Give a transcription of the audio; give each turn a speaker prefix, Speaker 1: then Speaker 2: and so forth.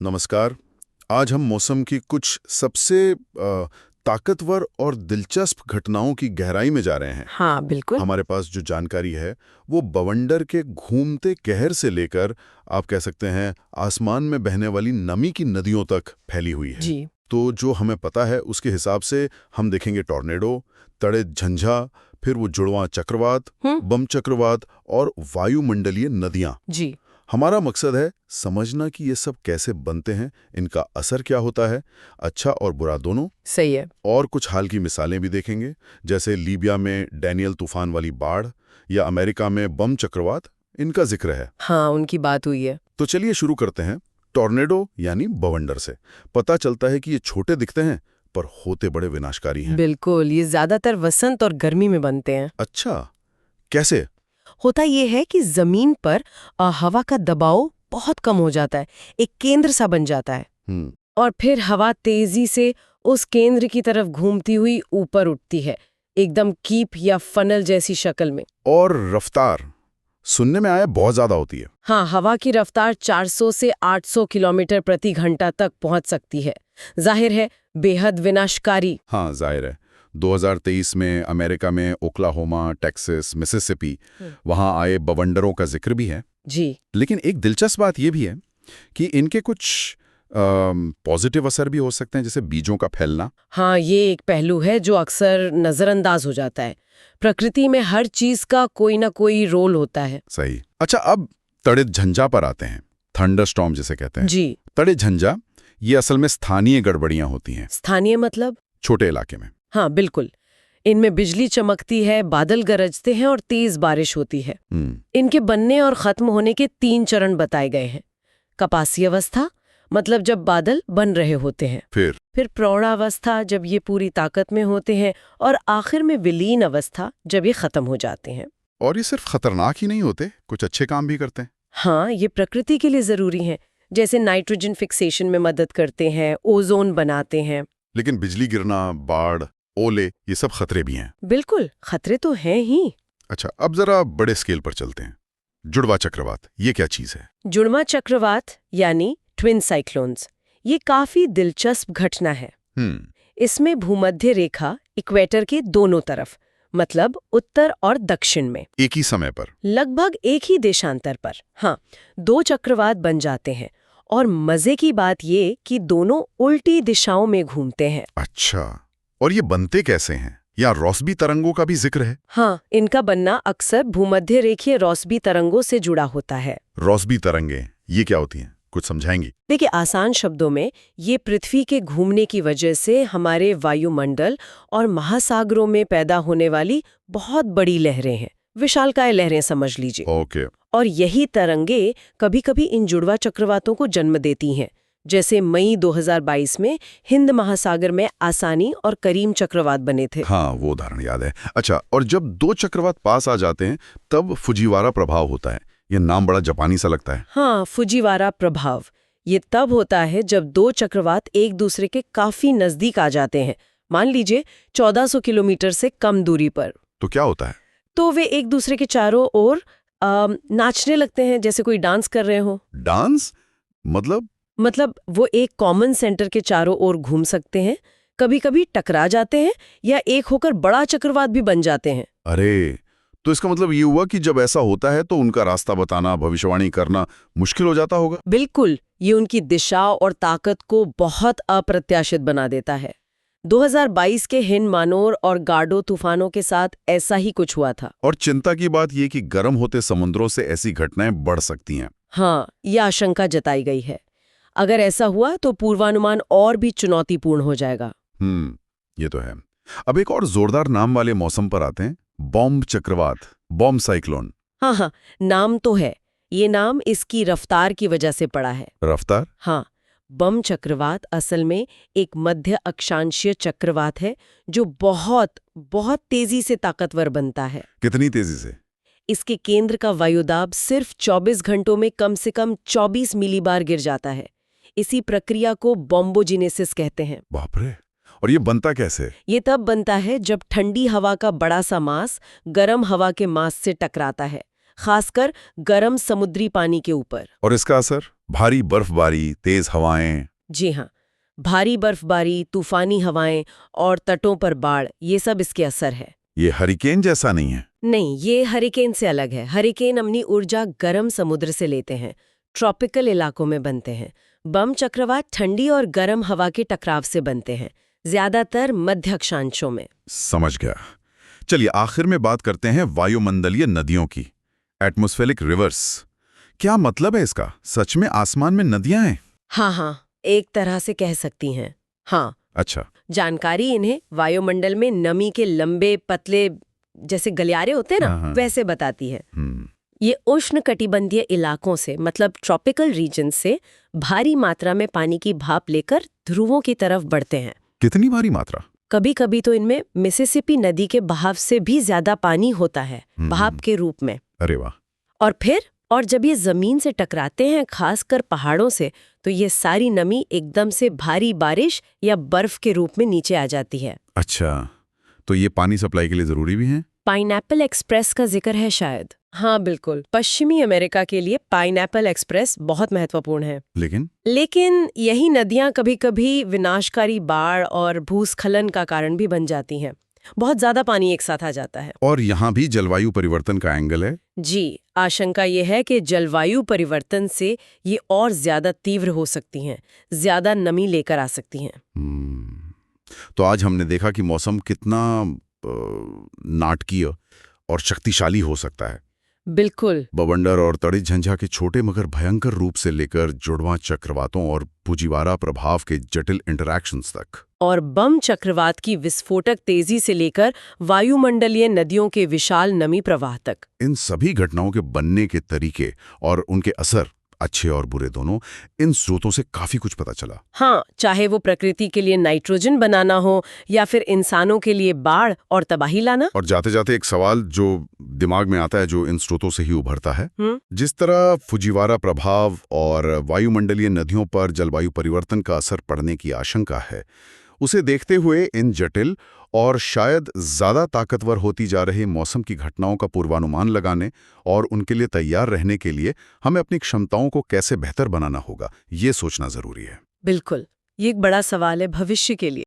Speaker 1: नमस्कार। आज हम मौसम की कुछ सबसे ताकतवर और दिलचस्प घटनाओं की गहराई में जा रहे हैं।
Speaker 2: हाँ, बिल्कुल।
Speaker 1: हमारे पास जो जानकारी है वो बवंडर के घूमते कहर से लेकर आप कह सकते हैं आसमान में बहने वाली नमी की नदियों तक फैली हुई है।
Speaker 2: जी।
Speaker 1: तो जो हमें पता है उसके हिसाब से हम देखेंगे टॉर्नेडो, तड़े झंझा, फिर वो जुड़वां चक्रवात, बम चक्रवात और वायुमंडलीय नदियां।
Speaker 2: जी।
Speaker 1: हमारा मकसद है समझना कि ये सब कैसे बनते हैं, इनका असर क्या होता है, अच्छा और बुरा दोनों।
Speaker 2: सही है।
Speaker 1: और कुछ हाल की मिसालें भी देखेंगे, जैसे लीबिया में डैनियल तूफान वाली बाढ़ या अमेरिका में बम चक्रवात, इनका जिक्र है।
Speaker 2: हाँ, उनकी बात हुई है।
Speaker 1: तो चलिए शुरू करते हैं टॉर्नेडो यानी बवंडर से। पता चलता है कि ये छोटे दिखते हैं पर होते बड़े विनाशकारी हैं।
Speaker 2: बिल्कुल, ये ज्यादातर वसंत और गर्मी में बनते हैं।
Speaker 1: अच्छा, कैसे?
Speaker 2: होता ये है कि जमीन पर हवा का दबाव बहुत कम हो जाता है, एक केंद्र सा बन जाता है।
Speaker 1: हम्म।
Speaker 2: और फिर हवा तेजी से उस केंद्र की तरफ घूमती हुई ऊपर उठती है, एकदम कीप या फनल जैसी शक्ल में।
Speaker 1: और रफ्तार सुनने में आया बहुत ज्यादा होती है।
Speaker 2: हाँ, हवा की रफ्तार 400 से 800 किलोमीटर प्रति घंटा तक पहुंच सकती है। जाहिर है, बेहद विनाशकारी।
Speaker 1: हाँ, जाहिर है। 2023 में अमेरिका में ओक्लाहोमा, टेक्सास, मिसिसिपी, वहाँ आए बवंडरों का जिक्र भी है।
Speaker 2: जी।
Speaker 1: लेकिन एक दिलचस्प बात यह भी है कि इनके कुछ पॉजिटिव असर भी हो सकते हैं, जैसे बीजों का फैलना।
Speaker 2: हाँ, ये एक पहलू है जो अक्सर नजरअंदाज हो जाता है। प्रकृति में हर चीज का कोई ना कोई रोल होता है।
Speaker 1: सही। अच्छा, अब तड़े झंझा पर आते हैं, थंडरस्टॉर्म जिसे कहते हैं।
Speaker 2: जी।
Speaker 1: तड़े झंझा ये असल में स्थानीय गड़बड़ियां होती हैं।
Speaker 2: स्थानीय मतलब?
Speaker 1: छोटे इलाके में।
Speaker 2: हाँ, बिल्कुल। इनमें बिजली चमकती है, बादल गरजते हैं और तेज बारिश होती है। इनके बनने और खत्म होने के 3 चरण बताए गए हैं। कपासी अवस्था, मतलब जब बादल बन रहे होते हैं। फिर प्रौढ़ावस्था, जब ये पूरी ताकत में होते हैं। और आखिर में विलीन अवस्था, जब ये खत्म हो जाते हैं।
Speaker 1: और ये सिर्फ खतरनाक ही नहीं होते, कुछ अच्छे काम भी करते हैं।
Speaker 2: हाँ, ये प्रकृति के लिए जरूरी हैं, जैसे नाइट्रोजन फिक्सेशन में मदद करते हैं, ओजोन बनाते हैं।
Speaker 1: लेकिन बिजली गिरना, बाढ़, ओले, ये सब खतरे भी हैं।
Speaker 2: बिल्कुल, खतरे तो हैं ही।
Speaker 1: अच्छा, अब जरा बड़े स्केल पर चलते हैं। जुड़वा चक्रवात, ये क्या चीज है?
Speaker 2: जुड़वा चक्रवात यानी ट्विन साइक्लोन्स, ये काफी दिलचस्प घटना है। इसमें भूमध्य रेखा इक्वेटर के दोनों तरफ, मतलब उत्तर और दक्षिण में,
Speaker 1: एक ही समय पर,
Speaker 2: लगभग एक ही देशांतर पर, हाँ, 2 चक्रवात बन जाते हैं। और मजे की बात ये कि दोनों उल्टी दिशाओं में घूमते हैं।
Speaker 1: अच्छा, और ये बनते कैसे हैं? या रोसबी तरंगों का भी जिक्र है?
Speaker 2: हाँ, इनका बनना अक्सर भूमध्य रेखीय रोसबी तरंगों से जुड़ा होता है।
Speaker 1: रोसबी तरंगे ये क्या होती हैं? कुछ समझाएंगी?
Speaker 2: देखिए, आसान शब्दों में ये पृथ्वी के घूमने की वजह से हमारे वायुमंडल और महासागरों में पैदा होने वाली बहुत बड़ी लहरें हैं, विशालकाय लहरें समझ लीजिए।
Speaker 1: ओके।
Speaker 2: और यही तरंगे कभी-कभी इन जुड़वा चक्रवातों को जन्म देती हैं, जैसे मई 2022 में हिंद महासागर में आसानी और करीम चक्रवात बने थे।
Speaker 1: हाँ, वो उदाहरण याद है। अच्छा, और जब 2 चक्रवात पास आ जाते हैं तब फुजीवारा प्रभाव होता है। ये नाम बड़ा जापानी सा लगता है।
Speaker 2: हाँ, फुजीवारा प्रभाव ये तब होता है जब 2 चक्रवात एक दूसरे के काफी नजदीक आ जाते हैं। मान लीजिए 1400 किलोमीटर से कम दूरी पर।
Speaker 1: तो क्या होता है?
Speaker 2: तो वे एक दूसरे के चारों ओर नाचने लगते हैं, जैसे कोई डांस कर रहे हो।
Speaker 1: डांस? मतलब
Speaker 2: वो एक कॉमन सेंटर के चारों ओर घूम सकते हैं, कभी-कभी टकरा जाते हैं या एक होकर बड़ा चक्रवात भी बन जाते हैं।
Speaker 1: अरे, तो इसका मतलब ये हुआ कि जब ऐसा होता है तो उनका रास्ता बताना, भविष्यवाणी करना मुश्किल हो जाता होगा।
Speaker 2: बिल्कुल, ये उनकी दिशा और ताकत को बहुत अप्रत्याशित बना देता है। 2022 के हिंद-मानोर और गार्डो तूफानों के साथ ऐसा ही कुछ हुआ था।
Speaker 1: और चिंता की बात यह कि गर्म होते समुद्रों से ऐसी घटनाएं बढ़ सकती हैं।
Speaker 2: हाँ, यह आशंका जताई गई है। अगर ऐसा हुआ तो पूर्वानुमान और भी चुनौतीपूर्ण हो जाएगा।
Speaker 1: ये तो है। अब एक और जोरदार नाम वाले मौसम पर आते हैं, बॉम्ब चक्रवात, बॉम्ब साइक्लोन।
Speaker 2: हाँ, नाम तो है। ये नाम इसकी रफ्तार की वजह से पड़ा है।
Speaker 1: रफ्तार?
Speaker 2: हाँ, बम चक्रवात असल में एक मध्य अक्षांशीय चक्रवात है जो बहुत बहुत तेजी से ताकतवर बनता है।
Speaker 1: कितनी तेजी से?
Speaker 2: इसके केंद्र का वायुदाब सिर्फ 24 घंटों में कम से कम 24 मिलीबार गिर जाता है। इसी प्रक्रिया को बॉम्बोजेनेसिस कहते हैं।
Speaker 1: बाप रे! और ये बनता कैसे?
Speaker 2: ये तब बनता है जब ठंडी हवा का बड़ा सा मास गर्म हवा के मास से टकराता है, खासकर गर्म समुद्री पानी के ऊपर।
Speaker 1: और इसका असर भारी बर्फबारी, तेज हवाएं।
Speaker 2: जी हाँ, भारी बर्फबारी, तूफानी हवाएं और तटों पर बाढ़, ये सब इसके असर है।
Speaker 1: ये हरिकेन जैसा नहीं है।
Speaker 2: नहीं, ये हरिकेन से अलग है। हरिकेन अपनी ऊर्जा गर्म समुद्र से लेते हैं, ट्रॉपिकल इलाकों में बनते हैं। बम चक्रवात ठंडी और गर्म हवा के टकराव से बनते हैं, ज्यादातर मध्य अक्षांशों में।
Speaker 1: समझ गया। चलिए आखिर में बात करते हैं वायुमंडलीय नदियों की, एटमॉस्फेरिक रिवर्स। क्या मतलब है इसका? सच में आसमान में नदियां हैं?
Speaker 2: हाँ, एक तरह से कह सकती हैं। हाँ।
Speaker 1: अच्छा।
Speaker 2: जानकारी इन्हें वायुमंडल में नमी के लंबे पतले जैसे गलियारे होते हैं ना, वैसे बताती है। ये उष्णकटिबंधीय इलाकों से, मतलब ट्रॉपिकल रीजन से भारी मात्रा में पानी की भाप लेकर ध्रुवों की तरफ बढ़ते हैं।
Speaker 1: कितनी भारी मात्रा?
Speaker 2: कभी कभी तो इनमें मिसिसिपी नदी के बहाव से भी ज्यादा पानी होता है, भाप के रूप में।
Speaker 1: अरे वाह।
Speaker 2: और जब ये जमीन से टकराते हैं, खासकर पहाड़ों से, तो ये सारी नमी एकदम से भारी बारिश या बर्फ के रूप में नीचे आ जाती है।
Speaker 1: अच्छा, तो ये पानी सप्लाई के लिए जरूरी भी है?
Speaker 2: पाइनएप्पल एक्सप्रेस का जिक्र है शायद। हाँ बिल्कुल, पश्चिमी अमेरिका के लिए पाइनएप्पल एक्सप्रेस बहुत महत्वपूर्ण है। लेकिन यही नदियां कभी-कभी विनाशकारी बाढ़ और भूस्खलन का कारण भी बन जाती हैं। बहुत ज्यादा पानी एक साथ आ जाता है।
Speaker 1: और यहाँ भी जलवायु परिवर्तन का एंगल है।
Speaker 2: जी, आशंका ये है कि जलवायु परिवर्तन से ये और ज्यादा तीव्र हो सकती हैं, ज्यादा नमी लेकर आ सकती हैं।
Speaker 1: तो आज हमने देखा कि मौसम कितना नाटकीय और शक्तिशाली हो सकता है।
Speaker 2: बिल्कुल।
Speaker 1: बवंडर और तड़ित झंझा के छोटे मगर भयंकर रूप से लेकर जुड़वां चक्रवातों और फुजीवारा प्रभाव के जटिल इंटरैक्शंस तक।
Speaker 2: और बम चक्रवात की विस्फोटक तेजी से लेकर वायुमंडलीय नदियों के विशाल नमी प्रवाह तक।
Speaker 1: इन सभी घटनाओं के बनने के तरीके और उनके असर, अच्छे और बुरे दोनों, इन स्रोतों से काफी कुछ पता चला।
Speaker 2: हाँ, चाहे वो प्रकृति के लिए नाइट्रोजन बनाना हो या फिर इंसानों के लिए बाढ़ और तबाही लाना।
Speaker 1: और जाते जाते एक सवाल जो दिमाग में आता है, जो इन स्रोतों से ही उभरता है, जिस तरह फुजीवारा प्रभाव और वायुमंडलीय नदियों पर जलवायु परिवर्तन का असर पड़ने की आशंका है, उसे देखते हुए इन जटिल और शायद ज्यादा ताकतवर होती जा रही मौसम की घटनाओं का पूर्वानुमान लगाने और उनके लिए तैयार रहने के लिए हमें अपनी क्षमताओं को कैसे बेहतर बनाना होगा, ये सोचना जरूरी है।
Speaker 2: बिल्कुल, ये एक बड़ा सवाल है भविष्य के लिए।